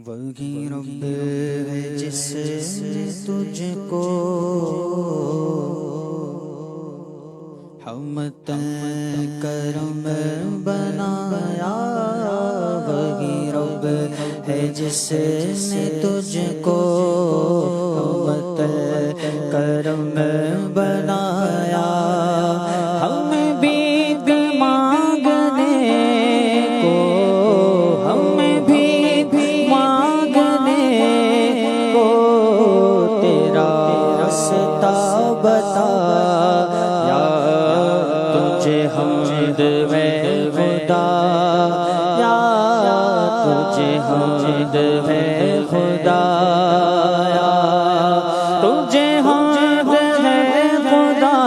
وہی رب ہے جس نے تجھ کو حمد کرم بنایا، وہی رب ہے جس نے تجھ کو حمد کرم بنایا۔ ہمیں بھی مانگنے کو، ہمیں بھی مانگنے کو تیرا راستہ بتایا، تجھے حمد ہے خدا، یا تجھے حمد ہے خدا، یا تجھے حمد ہے خدا،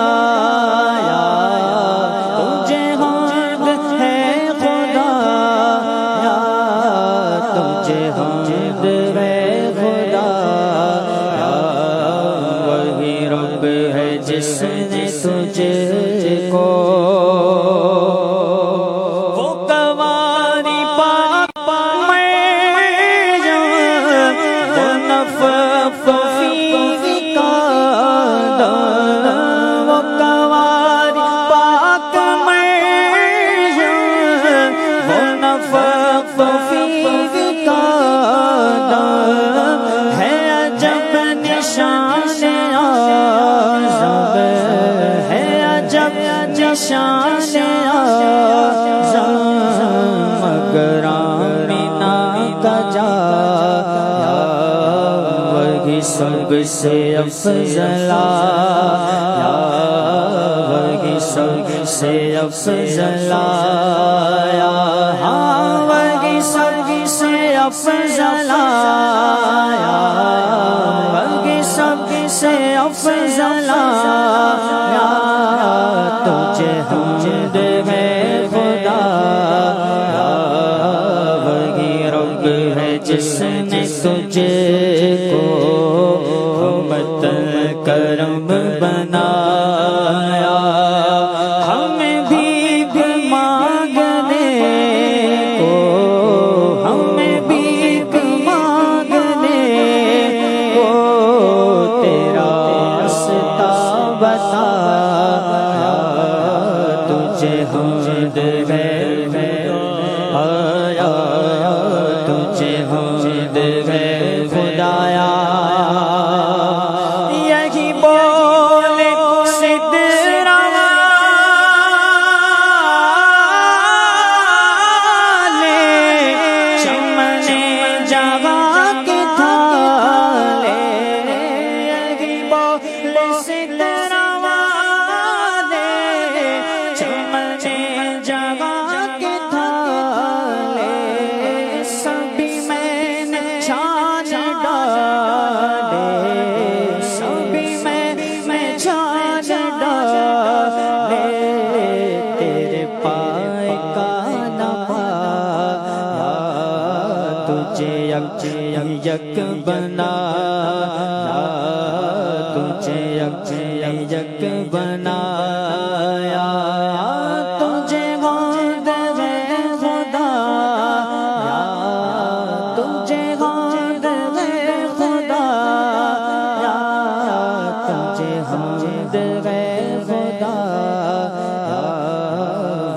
یا تجھے حمد ہے خدا، یا تجھے حمد ہے خدا، یا وہی رب ہے جس نے تجھ کو شان اعظم مگر آمینہ کا جایا، وہی سب سے افضل، یا وہی سب سے افضل، یا ہاں وہی سب سے افضل، یا وہی سب سے افضل، یا تجھے حمد ہے خدا، یا وہی رب ہے جس نے تجھے کو حمد کرم بنایا۔ ہمیں بھی مانگنے کو، ہمیں بھی مانگنے کو تیرا راستہ بتایا، تجھے حمد ہے خدایا، تجھے حمد ہے خدایا۔ یہی بولے سدرا والے چمنے جگہ کے تھالے، یہی بولے سدرا والے چمنے جگہ کے تھالے، سبھی میں نے چھان ڈالے، سبھی میں چھان ڈالے، تیرے پائے کا نہ پایا، تجھے یک بنایا، تجھے یک بنایا، تجھے حمد ہے خدا، یا تجھے حمد ہے خدا، یا تجھے حمد ہے خدا، یا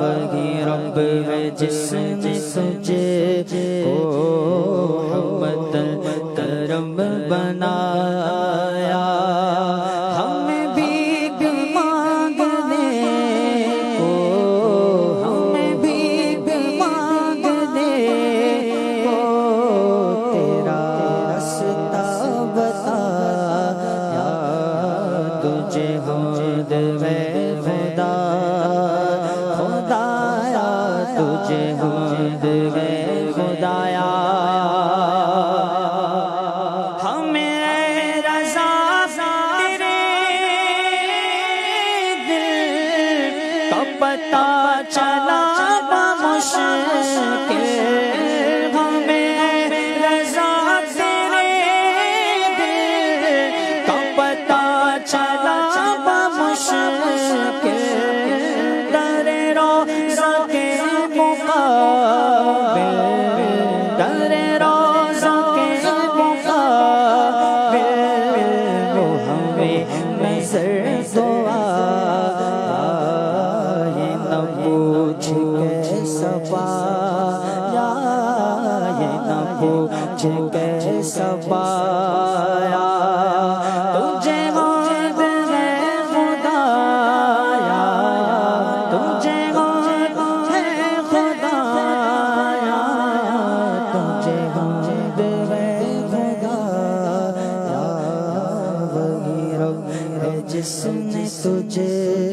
وہی رب ہے جس نے تجھے کو حمد کرم بنایا۔ ہمیں بھی مانگنے کو، ہمیں بھی مانگنے کو تیرا راستہ بتایا، تجھے حمد ہے خدا، خدایا تجھے حمد ہے خدایا۔ پتا چلا بمشکل، ہمیں رضا تیرے دل کا پتا چلا بمشکل، در روضہ کے مقابل پوچھ کیسا پایا تجھے موت ہے خدایا تجھے موت ہے خدایا تجھے موت ہے خدایا وہی رب ہے جس نے تجھے